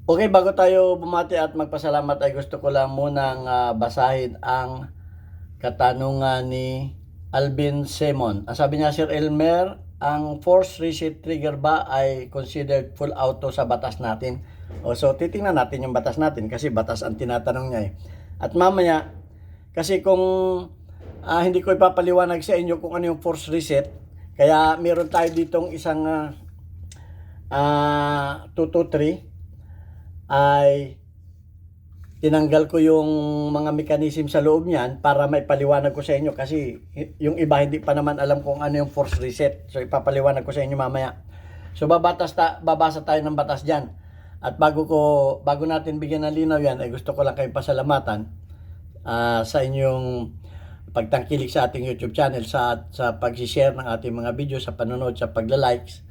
Okay, bago tayo bumati at magpasalamat ay gusto ko lang munang basahin ang katanungan ni Alvin Simon. Ang sabi niya, Sir Elmer, ang force reset trigger ba ay considered full auto sa batas natin? So titingnan natin yung batas natin kasi batas ang tinatanong niya eh. At mamaya, kasi kung hindi ko ipapaliwanag sa inyo kung ano yung force reset, kaya meron tayo ditong isang 223 ay tinanggal ko yung mga mechanism sa loob niyan para maipaliwanag ko sa inyo kasi yung iba hindi pa naman alam kung ano yung force reset. So ipapaliwanag ko sa inyo mamaya. So babasa tayo ng batas diyan. At bago natin bigyan ng linaw yan, ay gusto ko lang kayong pasalamatan sa inyong pagtangkilik sa ating YouTube channel, sa pag-share ng ating mga video, sa panonood, sa pagla-likes.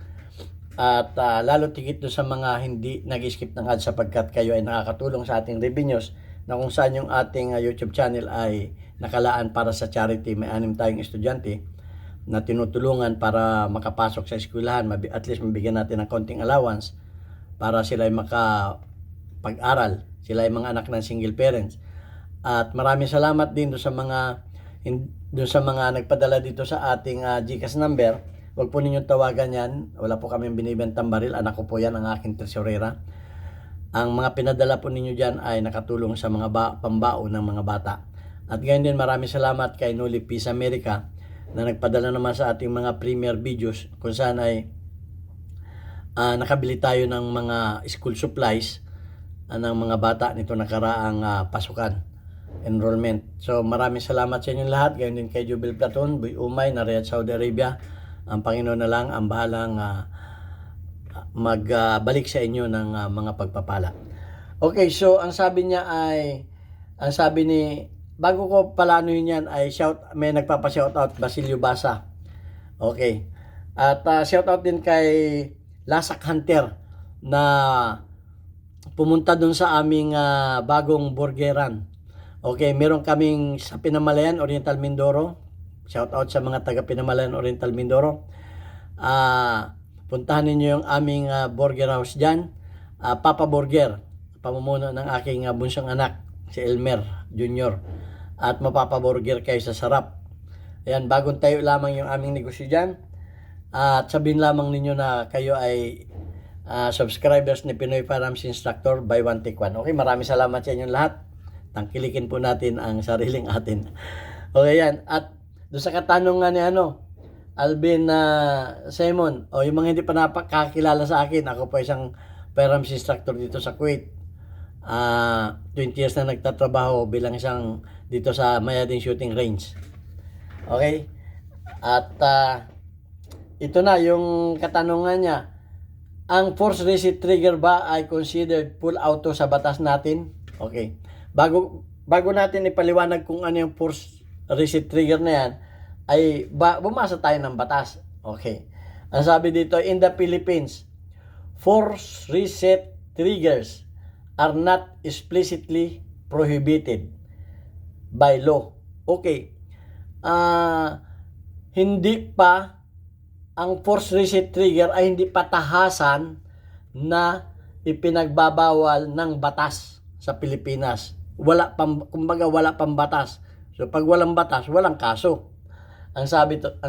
At lalo tigit doon sa mga hindi nag-skip ng ads sapagkat kayo ay nakakatulong sa ating revenues na kung saan yung ating YouTube channel ay nakalaan para sa charity. May 6 tayong estudyante na tinutulungan para makapasok sa eskwelahan, at least mabigyan natin ng konting allowance para sila ay makapag-aral. Sila ay mga anak ng single parents. At maraming salamat din doon sa mga nagpadala dito sa ating GCash number. Huwag po ninyong tawagan yan. Wala po kami binibentang baril. Anak ko po yan, ang aking tresurera. Ang mga pinadala po ninyo dyan ay nakatulong sa mga pambao ng mga bata. At gayon din maraming salamat kay Noli Peace America na nagpadala naman sa ating mga premier videos kung saan ay nakabili tayo ng mga school supplies ng mga bata nito nakaraang pasukan, enrollment. So maraming salamat sa inyong lahat. Gayon din kay Jubil Platon, Boy Umay na Riyadh, Saudi Arabia. Ang Panginoon na lang ang bahalang magbalik sa inyo ng mga pagpapala. Okay, so ang sabi ni, bago ko palanuhin yan, ay may nagpapa-shoutout, Basilio Basa. Okay. At shoutout din kay Lasak Hunter na pumunta dun sa aming bagong burgeran. Okay, meron kaming sa Pinamalayan, Oriental Mindoro. Shout out sa mga taga Pinamalayan, Oriental Mindoro. Puntahan ninyo yung aming burger house dyan. Papa Burger, pamumuno ng aking bunsong anak, si Elmer Jr. At mapapaburger kayo sa sarap. Ayan, bagong tayo lamang yung aming negosyo dyan. At sabihin lamang ninyo na kayo ay subscribers ni Pinoy Firearms Instructor by One Take One. Okay, maraming salamat sa inyong lahat. Tangkilikin po natin ang sariling atin. Okay, yan. At doon sa katanungan ni Alvin Simon, yung mga hindi pa napakakilala sa akin, ako po isang firearms instructor dito sa Kuwait. 20 years na nagtatrabaho bilang isang dito sa Mayadin Shooting Range. Okay? At ito na yung katanungan niya. Ang force reset trigger ba ay considered full auto sa batas natin? Okay. Bago natin ipaliwanag kung ano yung force reset trigger na yan, ay bumasa tayo ng batas. Okay. Ang sabi dito, in the Philippines, force reset triggers are not explicitly prohibited by law. Okay. Hindi pa ang force reset trigger ay hindi patahasan na ipinagbabawal ng batas sa Pilipinas. Kumbaga wala pang batas. So pag walang batas, walang kaso. Ang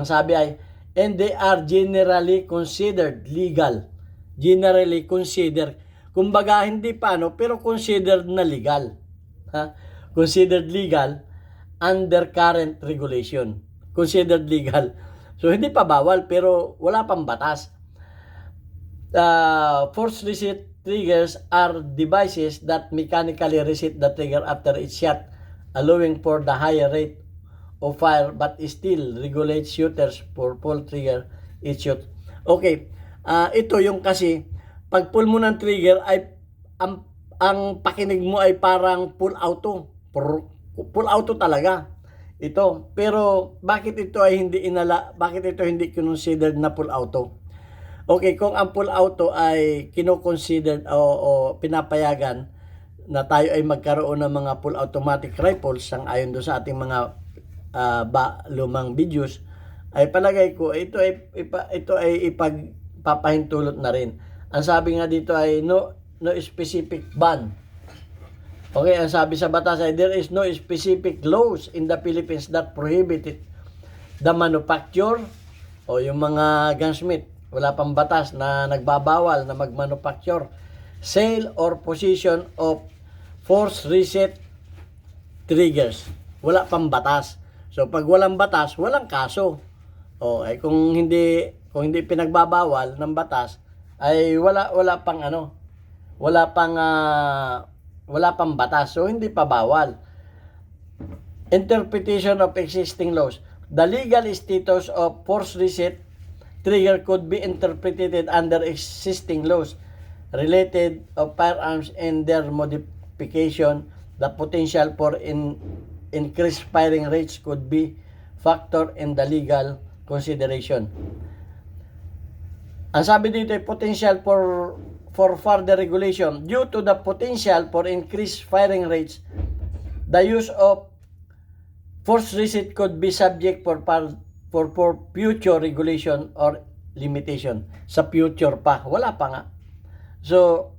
sabi ay, and they are generally considered legal. Generally considered. Kumbaga hindi pa pero considered na legal. Considered legal under current regulation. Considered legal. So hindi pa bawal pero wala pang batas. Force reset triggers are devices that mechanically reset the trigger after it's shot, allowing for the higher rate of fire but still regulates shooters for pull trigger each shoot. Okay, ito yung kasi pag pull mo ng trigger ay ang pakinig mo ay parang full auto. Full auto talaga. Ito, pero bakit ito hindi considered na full auto? Okay, kung ang full auto ay kino-considered o pinapayagan na tayo ay magkaroon ng mga full automatic rifles sang ayon do sa ating mga lumang videos, ay palagay ko ito ay ipagpapahintulot na rin. Ang sabi nga dito ay no no specific ban. Okay, ang sabi sa batas ay there is no specific laws in the Philippines that prohibited the manufacture o yung mga gunsmith. Wala pang batas na nagbabawal na mag-manufacture, sale or possession of force reset triggers. Wala pang batas. So pag walang batas, walang kaso. O ay kung hindi pinagbabawal ng batas ay wala pang batas. So hindi pa bawal. Interpretation of existing laws. The legal status of force reset trigger could be interpreted under existing laws related of firearms and their modification. The potential for increased firing rates could be factor in the legal consideration. Ang sabi dito ay potential for further regulation. Due to the potential for increased firing rates, the use of force reset could be subject for future regulation or limitation. Sa future pa, wala pa nga. So,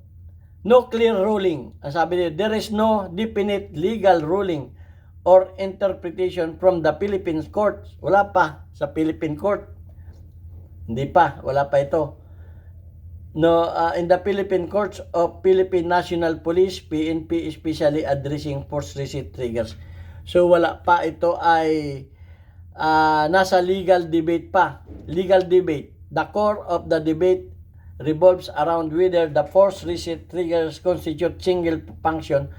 no clear ruling. Ang sabi dito, there is no definite legal ruling or interpretation from the Philippine courts. Wala pa sa Philippine court. Hindi pa, wala pa ito. No, in the Philippine courts of Philippine National Police, PNP, especially addressing force reset triggers. So wala pa, ito ay nasa legal debate pa. Legal debate. The core of the debate revolves around whether the force reset triggers constitute single function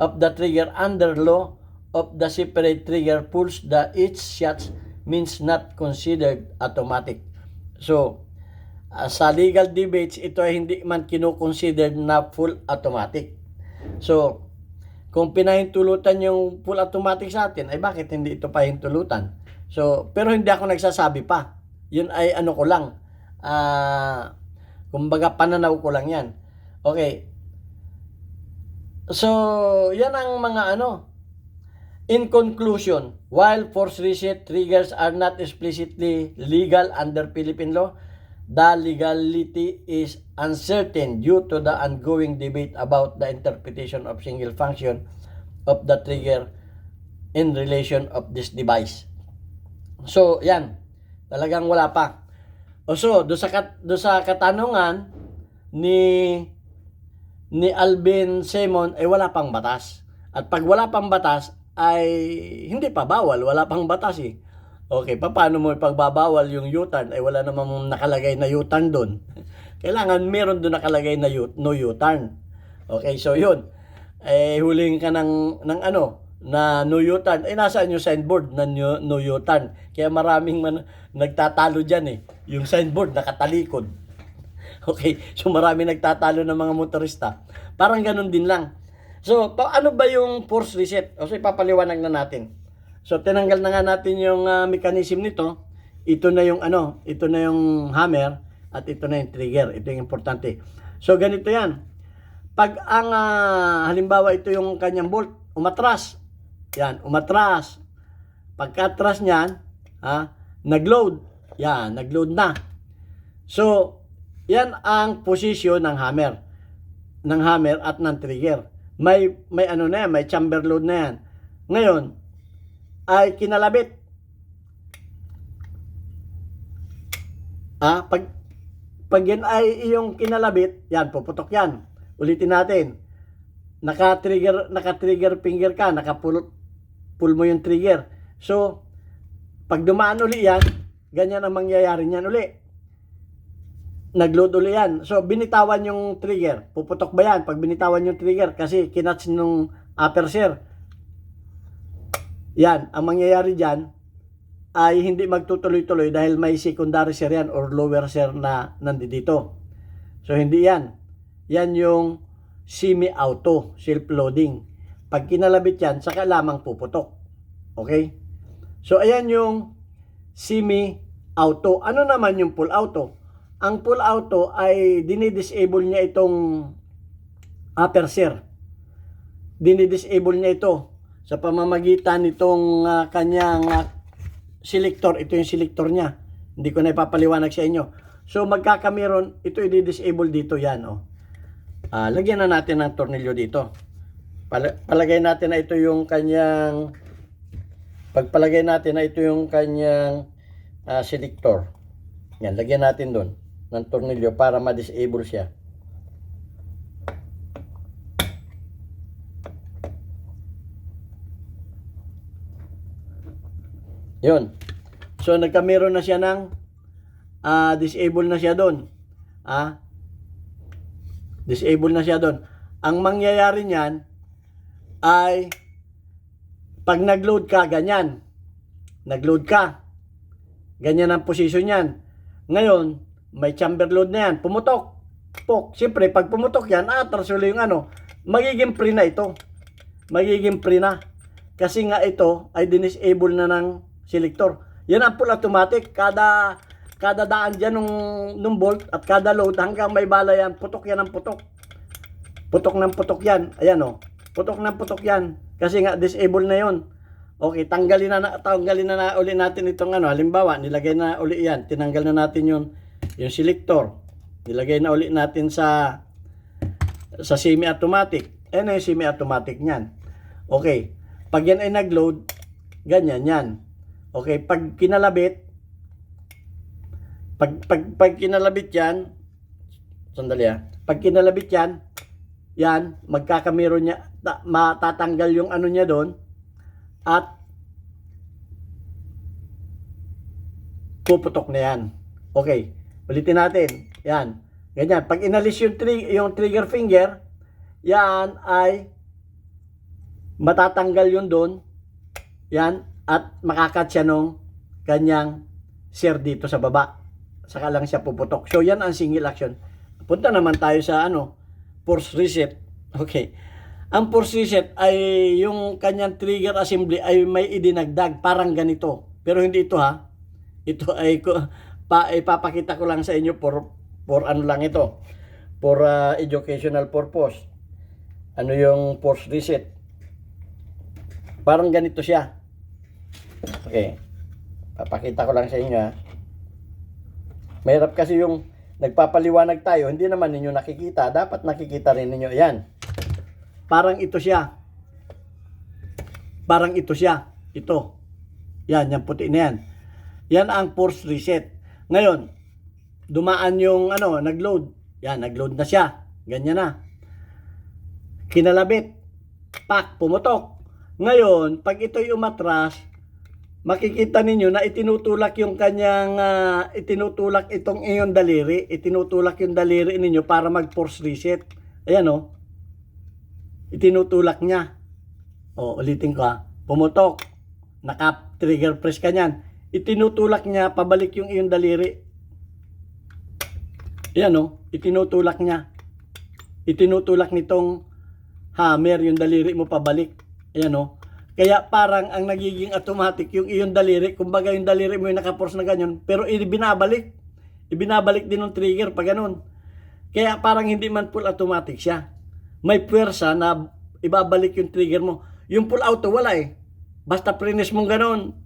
of the trigger under law of the separate trigger pulls the each shots means not considered automatic. So, sa legal debates, ito ay hindi man kino-considered na full automatic. So, kung pinahintulutan yung full automatic sa atin, ay bakit hindi ito pahintulutan? So, pero hindi ako nagsasabi pa. Yun ay ano ko lang. Kumbaga pananaw ko lang yan. Okay. So, yan ang mga ano. In conclusion, while force reset triggers are not explicitly legal under Philippine law, the legality is uncertain due to the ongoing debate about the interpretation of single function of the trigger in relation of this device. So, yan. Talagang wala pa. So, do sa katanungan ni Alvin Simon ay wala pang batas. At pag wala pang batas ay hindi pa bawal, wala pang batas eh. Okay, paano mo ipagbabawal yung U-turn ay wala namang nakalagay na U-turn doon. Kailangan meron doon nakalagay na no U-turn. Okay, so yun. Huling ka ng ano na no U-turn. Nasaan yung signboard na no U-turn? Kaya maraming nagtatalo diyan eh. Yung signboard nakatalikod. Okay, so maraming nagtatalo ng mga motorista. Parang ganun din lang. So, ano ba yung force reset? So, ipapaliwanag na natin. So, tinanggal na nga natin yung mechanism nito. Ito na yung ito na yung hammer at ito na yung trigger. Ito yung importante. So, ganito yan. Pag ang halimbawa ito yung kanyang bolt, umatras. Yan, umatras. Pagka-atras niyan, nag-load. Yan, nag-load na. So, yan ang position ng hammer. Ng hammer at ng trigger. May ano na yan, may chamber load na yan. Ngayon, ay kinalabit. Pag yan ay iyong kinalabit, yan, puputok yan. Ulitin natin. Naka-trigger finger ka, pull mo yung trigger. So, pag dumaan uli yan, ganyan ang mangyayari niyan uli. Nag-load uli yan. So, binitawan yung trigger. Puputok ba yan? Pag binitawan yung trigger, kasi kinats nung aperture. Yan, ang mangyayari dyan ay hindi magtutuloy-tuloy dahil may secondary share yan or lower share na nandito. So, hindi yan. Yan yung semi-auto, self-loading. Pag kinalabit yan, saka lamang puputok. Okay? So, ayan yung semi-auto. Ano naman yung full auto? Ang full auto ay dinidisable niya itong aperture. Dinidisable niya ito sa pamamagitan nitong kanyang selector. Ito yung selector niya. Hindi ko na ipapaliwanag sa inyo. So magkakameron, ito i-disable dito yan. Oh. Lagyan na natin ng tornilyo dito. Palagay natin na ito yung kanyang pagpalagay natin na ito yung kanyang selector. Yan, lagyan natin doon ng tornilyo para ma-disable siya. Yun. So nagkameron na siya ng disable na siya doon. Disable na siya doon. Ang mangyayari niyan ay pag nag-load ka, ganyan. Nag-load ka. Ganyan ang position niyan. Ngayon, may chamber load na yan. Pumutok. Pok. Siyempre, pag pumutok yan, atras ulit yung magiging free na ito. Magiging free na. Kasi nga ito ay disable na ng selector. Yan ang full automatic. Kada daan dyan nung bolt at kada load hanggang may bala yan, putok yan ang putok. Putok ng putok yan. Ayan o. Putok ng putok yan. Kasi nga disable na yon. Okay, tanggalin na uli natin itong halimbawa, nilagay na uli yan. Tinanggal na natin yung selector. Nilagay na uli natin sa semi-automatic. Ano yung semi-automatic niyan? Okay. Pag yan ay nag-load, ganyan yan. Okay, pag kinalabit, pag kinalabit yan, sandali pag kinalabit yan, magkakamero niya, matatanggal yung niya doon, at puputok na yan. Okay, ulitin natin. Yan, ganyan. Pag inalis yung trigger finger, yan ay matatanggal yun doon. Yan, at makakat siya nung kanyang share dito sa baba. Saka lang siya puputok. So yan ang single action. Punta naman tayo sa force reset. Okay. Ang force reset ay yung kanyang trigger assembly ay may idinagdag. Parang ganito. Pero hindi ito Ito ay ipapakita ko lang sa inyo for ano lang ito. For educational purpose. Ano yung force reset? Parang ganito siya. Okay. Papakita ko lang sa inyo Mahirap kasi yung nagpapaliwanag tayo, hindi naman ninyo nakikita. Dapat nakikita rin ninyo. Ayan. Parang ito siya. Parang ito siya. Ito. Yan, yung puti na yan. Yan ang force reset. Ngayon, dumaan yung nag-load. Yan, nag-load na siya. Ganyan na. Kinalabit. Pak, pumutok. Ngayon, pag ito'y umatras, makikita ninyo na itinutulak yung kanyang itinutulak itong iyong daliri, itinutulak yung daliri ninyo para mag-force reset. Ayan itinutulak niya. Ulitin ko pumutok, naka-trigger press ka niyan, itinutulak niya pabalik yung iyong daliri. Ayan itinutulak niya, itinutulak nitong hammer yung daliri mo pabalik. Ayan Kaya parang ang nagiging automatic yung iyong daliri, kumbaga yung daliri mo yung naka-force na ganyan, pero ibinabalik din ng trigger pa ganun. Kaya parang hindi man full automatic siya. May puwersa na ibabalik yung trigger mo. Yung full auto wala Basta press mong ganun,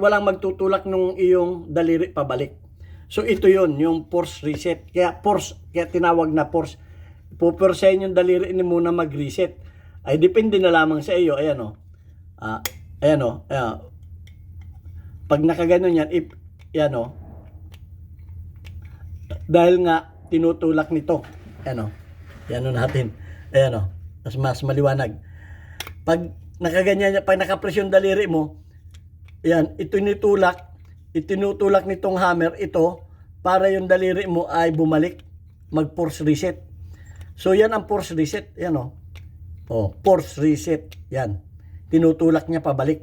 walang magtutulak nung iyong daliri pabalik. So ito yon yung force reset. Kaya tinawag na force. Pupursahin yung daliri ni muna mag-reset. Ay depende na lamang sa iyo. Ayan pag nakaganon yan, dahil nga tinutulak nito. Yan natin. Mas maliwanag. Pag nakaganyan, pag nakapress yung daliri mo, itinutulak nitong hammer ito para yung daliri mo ay bumalik, mag-force reset. So yan ang force reset. Force reset. Yan. Tinutulak niya pabalik.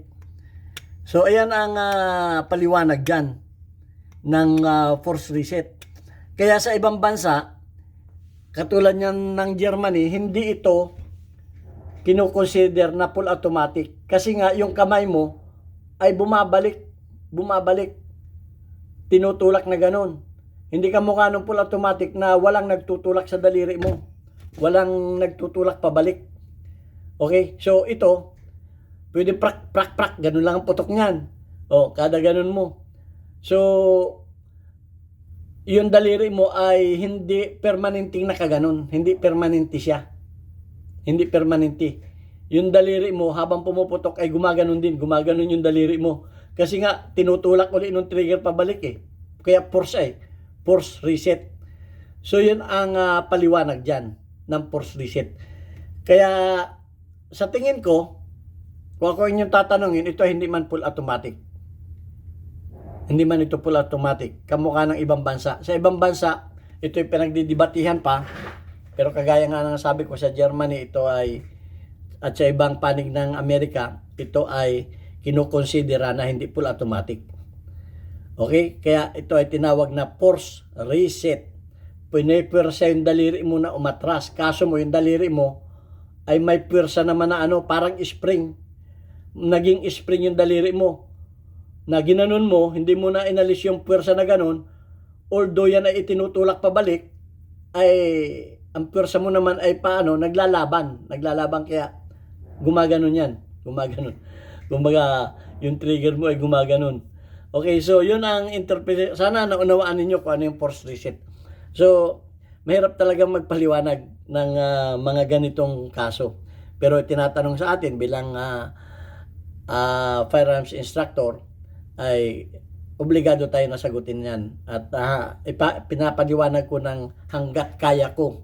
So, ayan ang paliwanag dyan ng force reset. Kaya sa ibang bansa, katulad yan ng Germany, hindi ito kinukonsider na full automatic. Kasi nga, yung kamay mo ay bumabalik. Tinutulak na ganun. Hindi ka mukha ng full automatic na walang nagtutulak sa daliri mo. Walang nagtutulak pabalik. Okay? So, ito, pwede prak, ganun lang ang putok niyan. Kada ganun mo. So, yung daliri mo ay hindi permanenteng nakaganon. Hindi permanente siya. Hindi permanente. Yung daliri mo habang pumuputok ay gumaganon din. Gumaganon yung daliri mo. Kasi nga, tinutulak ulit ng trigger pabalik eh. Kaya force force reset. So yun ang paliwanag dyan ng force reset. Kaya sa tingin ko, kung ako inyong tatanungin, ito hindi man full automatic. Hindi man ito full automatic. Kamukha ng ibang bansa. Sa ibang bansa, ito'y pinagdidibatihan pa. Pero kagaya nga ng sabi ko sa Germany, ito ay, at sa ibang panig ng Amerika, ito ay kinukonsidera na hindi full automatic. Okay? Kaya ito ay tinawag na force reset. Pinipwersa yung daliri mo na umatras. Kaso mo, yung daliri mo ay may pwersa naman na parang spring. Naging spring yung daliri mo. Na ginanon mo, hindi mo na inalis yung pwersa na ganon, although yan ay itinutulak pabalik, ay ang pwersa mo naman ay naglalaban. Naglalaban kaya gumaganon yan. Gumaganon. Kumbaga, yung trigger mo ay gumaganon. Okay, so yun ang interpretation. Sana naunawaan ninyo kung ano yung force reset. So, mahirap talagang magpaliwanag ng mga ganitong kaso. Pero tinatanong sa atin bilang firearms instructor, ay obligado tayo na sagutin yan. At pinapaliwanag ko ng hanggat kaya ko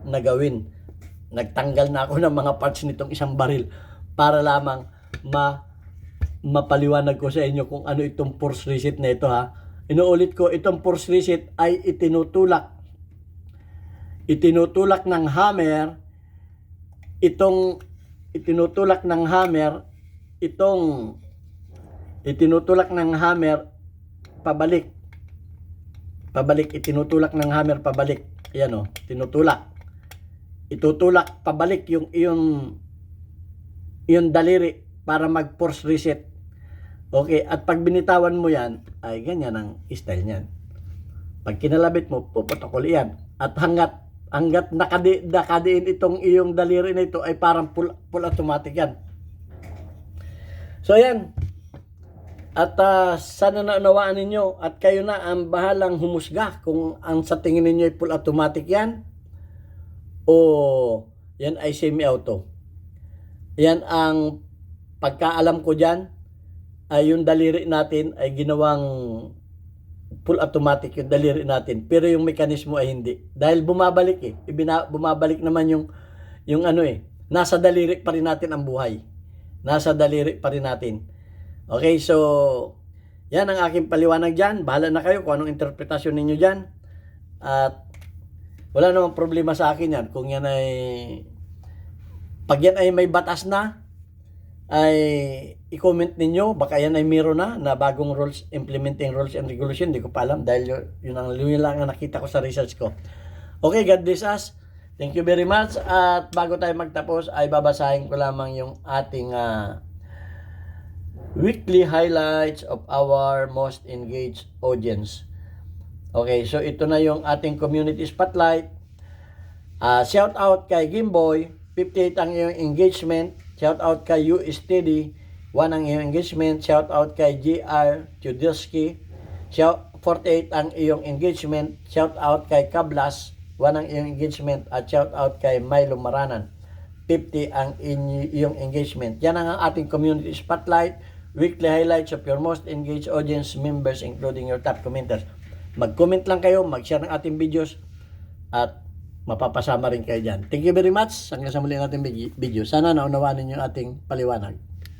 na gawin. Nagtanggal na ako ng mga parts nitong isang baril para lamang mapaliwanag ko sa inyo kung ano itong force reset na ito ha. Inuulit ko, itong force reset ay itinutulak ng hammer itinutulak ng hammer pabalik. Itinutulak ng hammer pabalik. Ayan tinutulak. Itutulak pabalik yung daliri para mag-force reset. Okay, at pag binitawan mo yan, ay ganyan ang style niyan. Pag kinalabit mo, puputok ulit yan. At hanggat nakadiin itong iyong daliri na ito, ay parang full automatic yan. So yan. At sana naunawaan ninyo at kayo na ang bahalang humusga kung ang sa tingin ninyo ay full automatic yan o yan ay semi-auto. Yan ang pagkaalam ko dyan ay yung daliri natin ay ginawang full automatic yung daliri natin. Pero yung mekanismo ay hindi. Dahil bumabalik bumabalik naman yung nasa daliri pa rin natin ang buhay. Nasa daliri pa rin natin. Okay, so yan ang aking paliwanag dyan. Bahala na kayo kung anong interpretasyon ninyo dyan. At wala namang problema sa akin yan. Kung yan ay pag yan ay may batas na, ay i-comment ninyo. Baka yan ay meron na bagong rules, implementing rules and regulation. Hindi ko pa alam dahil yun lang ang nakita ko sa research ko. Okay, God bless us. Thank you very much. At bago tayo magtapos ay babasahin ko lamang yung ating weekly highlights of our most engaged audience. Okay, so ito na yung ating community spotlight. Shout out kay Gimboy, 58 ang iyong engagement. Shout out kay U Steady, 1 ang iyong engagement. Shout out kay GR Tudilski, 48 ang iyong engagement. Shout out kay Kablas, 1 ang iyong engagement. At shout out kay Milo Maranan, 50 ang iyong engagement. Yan ang ating community spotlight. Weekly highlights of your most engaged audience members including your top commenters. Mag-comment lang kayo, mag-share ng ating videos at mapapasama rin kayo dyan. Thank you very much. Hanggang sa muli nating video. Sana naunawaan ninyo yung ating paliwanag.